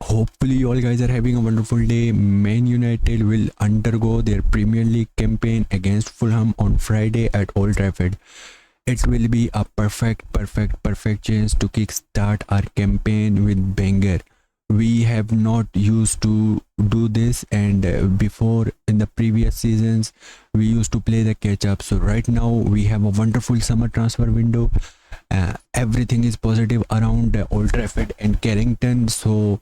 Hopefully, you all guys are having a wonderful day. Man United will undergo their Premier League campaign against Fulham on Friday at Old Trafford. It will be a perfect chance to kickstart our campaign with banger. We have not used to do this, and before in the previous seasons, we used to play the catch up. So, right now, we have a wonderful summer transfer window. Everything is positive around Old Trafford and Carrington. So,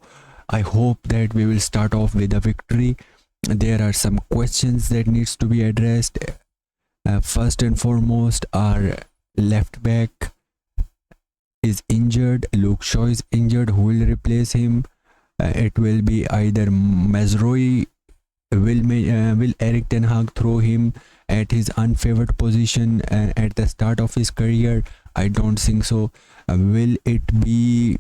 I hope that we will start off with a victory. There are some questions that needs to be addressed. First and foremost, our left back is injured. Luke Shaw is injured. Who will replace him? It will be either Mazraoui. Will Eric Ten Hag throw him at his unfavored position at the start of his career? I don't think so. Will it be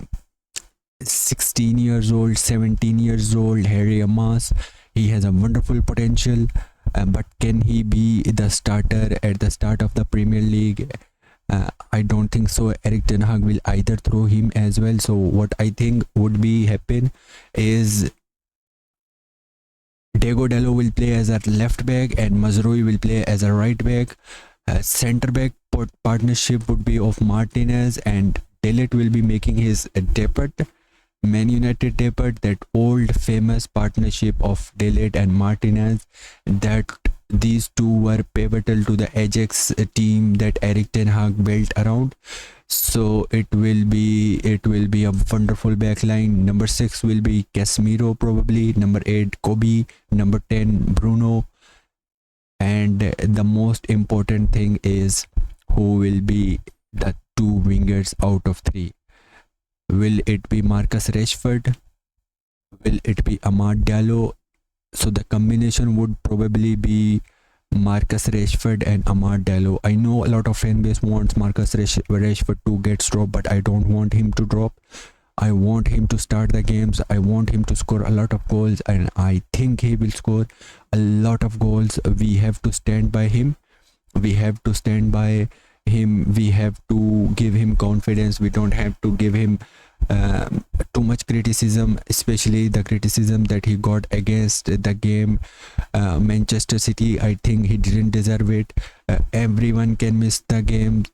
16 years old, 17 years old Harry Amas? He has a wonderful potential, but can he be the starter at the start of the Premier League? I don't think so. Eric Ten Hag will either throw him as well. So what I think would be happen is Diego Dallo will play as a left back and Mazraoui will play as a right back. Centre back partnership would be of Martinez, and De Ligt will be making his debut. Man United debut, that old famous partnership of De Ligt and Martinez, that these two were pivotal to the Ajax team that Eric Ten Hag built around. So it will be a wonderful backline. Number 6 will be Casemiro probably. Number 8 Kobe. Number 10 Bruno. And the most important thing is who will be the two wingers out of 3. Will it be Marcus Rashford? Will it be Amad Diallo? So the combination would probably be Marcus Rashford and Amad Diallo. I know a lot of fan base wants Marcus Rashford to get dropped, but I don't want him to drop. I want him to start the games. I want him to score a lot of goals, and I think he will score a lot of goals. We have to stand by him. We have to stand by him. We have to give him confidence. We don't have to give him too much criticism, especially the criticism that he got against the game Manchester City. I think he didn't deserve it. Everyone can miss the game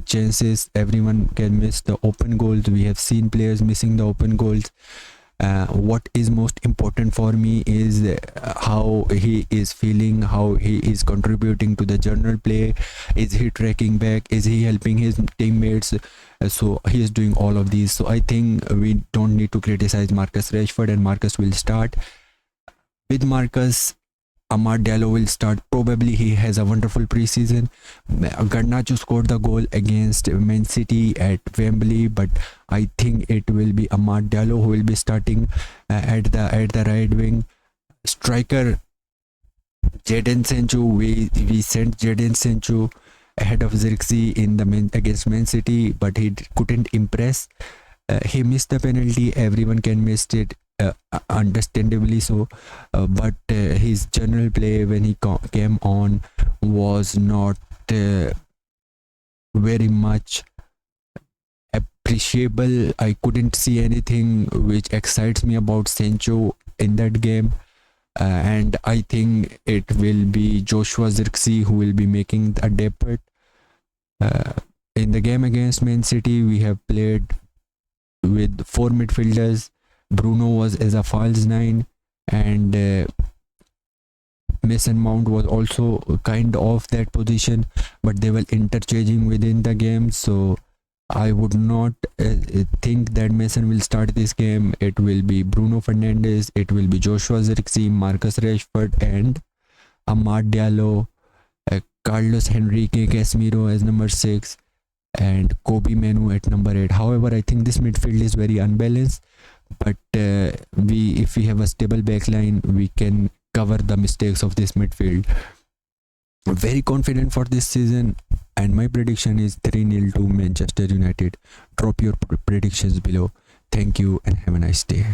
chances. Everyone can miss the open goals. We have seen players missing the open goals. What is most important for me is how he is feeling, how he is contributing to the general play. Is he tracking back? Is he helping his teammates? So he is doing all of these. So I think we don't need to criticize Marcus Rashford, and Marcus will start. With Marcus, Amad Diallo will start. Probably he has a wonderful preseason. Garnacho scored the goal against Man City at Wembley, but I think it will be Amad Diallo who will be starting at the right wing. Striker Jadon Sancho. We sent Jadon Sancho ahead of Zirkzee in the against Man City, but he couldn't impress. He missed the penalty. Everyone can miss it. Understandably so, but his general play when he came on was not very much appreciable. I couldn't see anything which excites me about Sancho in that game, and I think it will be Joshua Zirkzee who will be making a debut. In the game against Man City, we have played with 4 midfielders. Bruno was as a false 9, and Mason Mount was also kind of that position, but they were interchanging within the game. So I would not think that Mason will start this game. It will be Bruno Fernandes, it will be Joshua Zirkzee, Marcus Rashford, and Amad Diallo, Carlos Henrique Casemiro as number 6, and Kobe Manu at number 8. However, I think this midfield is very unbalanced, but if we have a stable backline, we can cover the mistakes of this midfield. I'm very confident for this season, and my prediction is 3-0 to Manchester United. Drop your predictions below. Thank you and have a nice day.